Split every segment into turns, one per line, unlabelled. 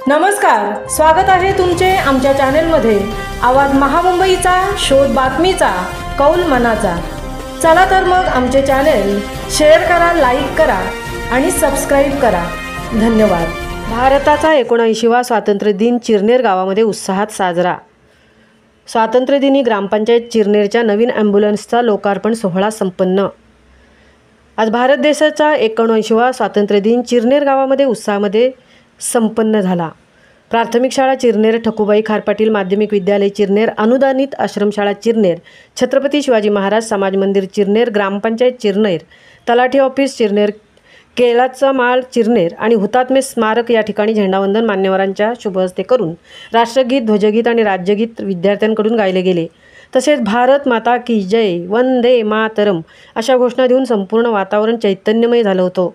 नमस्कार, स्वागत आहे तुमचे आमच्या चॅनेलमध्ये। आवाज महामुंबईचा, शोध बातमीचा, कौल मनाचा। चला तर मग आमचे चॅनेल शेअर करा, लाईक करा आणि सबस्क्राईब करा। धन्यवाद। भारताचा 79वा स्वातंत्र्य दिन चिरनेर गावामध्ये उत्साहात साजरा। स्वातंत्र्यदिनी ग्रामपंचायत चिरनेरच्या नवीन ॲम्ब्युलन्सचा लोकार्पण सोहळा संपन्न। आज भारत देशाचा 79वा स्वातंत्र्य दिन चिरनेर गावामध्ये उत्साहामध्ये संपन्न झाला। प्राथमिक शाळा चिरनेर, ठकूबाई खार पाटील माध्यमिक विद्यालय चिरनेर, अनुदानित आश्रमशाळा चिरनेर, छत्रपती शिवाजी महाराज समाज मंदिर चिरनेर, ग्रामपंचायत चिरनेर, तलाठी ऑफिस चिरनेर, केळाचा माळ चिरनेर आणि हुतात्मे स्मारक या ठिकाणी झेंडावंदन मान्यवरांच्या शुभ हस्ते करून राष्ट्रगीत, ध्वजगीत आणि राज्यगीत विद्यार्थ्यांकडून गायले गेले। तसेच भारत माता की जय, वंदे मातरम अशा घोषणा देऊन संपूर्ण वातावरण चैतन्यमय झालं होतं।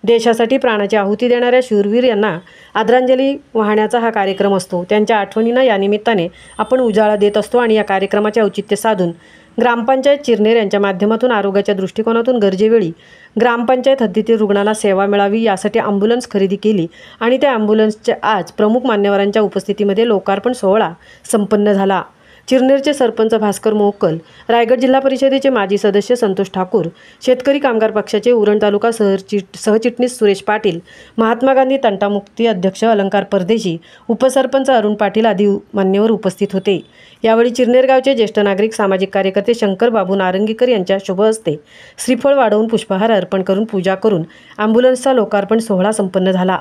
देशासाठी प्राणाची आहुती देणाऱ्या शूरवीर यांना आदरांजली वाहण्याचा हा कार्यक्रम असतो। त्यांच्या आठवणींना या निमित्ताने आपण उजाळा देत असतो आणि या कार्यक्रमाचे औचित्य साधून ग्रामपंचायत चिरनेर यांच्या माध्यमातून आरोग्याच्या दृष्टिकोनातून गरजेवेळी ग्रामपंचायत हद्दीतील रुग्णांना सेवा मिळावी यासाठी ॲम्ब्युलन्स खरेदी केली आणि त्या ॲम्ब्युलन्सचे आज प्रमुख मान्यवरांच्या उपस्थितीमध्ये लोकार्पण सोहळा संपन्न झाला। चिरनेरचे सरपंच भास्कर मोहकल, रायगड जिल्हा परिषदेचे माजी सदस्य संतोष ठाकूर, शेतकरी कामगार पक्षाचे उरण तालुका सहचिटणीस सुरेश पाटील, महात्मा गांधी तंटामुक्ती अध्यक्ष अलंकार परदेशी, उपसरपंच अरुण पाटील आदी मान्यवर उपस्थित होते। यावेळी चिरनेर गावचे ज्येष्ठ नागरिक सामाजिक कार्यकर्ते शंकर बाबू नारंगीकर यांच्या शुभ हस्ते श्रीफळ वाढवून पुष्पहार अर्पण करून पूजा करून ॲम्ब्युलन्सचा लोकार्पण सोहळा संपन्न झाला।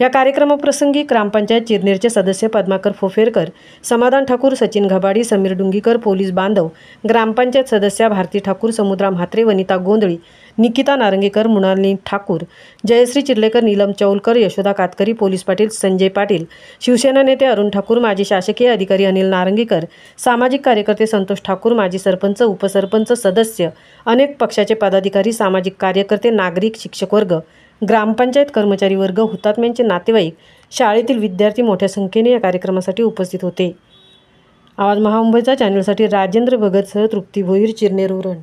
या कार्यक्रमाप्रसंगी ग्रामपंचायत चिरनेरचे सदस्य पद्माकर फोफेरकर, समाधान ठाकूर, सचिन घबाडी, समीर डुंगीकर, पोलीस बांधव, ग्रामपंचायत सदस्या भारती ठाकूर, समुद्रा म्हात्रे, वनिता गोंधळी, निकिता नारंगीकर, मृणालिनी ठाकूर, जयश्री चिर्लेकर, नीलम चौलकर, यशोदा कातकरी, पोलीस पाटील संजय पाटील, शिवसेना नेते अरुण ठाकूर, माजी शासकीय अधिकारी अनिल नारंगीकर, सामाजिक कार्यकर्ते संतोष ठाकूर, माजी सरपंच, उपसरपंच, सदस्य, अनेक पक्षाचे पदाधिकारी, सामाजिक कार्यकर्ते, नागरिक, शिक्षक वर्ग, ग्रामपंचायत कर्मचारी वर्ग, हुतात्म्यांचे नातेवाईक, शाळेतील विद्यार्थी मोठ्या संख्येने या कार्यक्रमासाठी उपस्थित होते। आवाज महामुंबईचा चॅनलसाठी राजेंद्र भगतसह तृप्ती भोईर, चिरनेर उरण।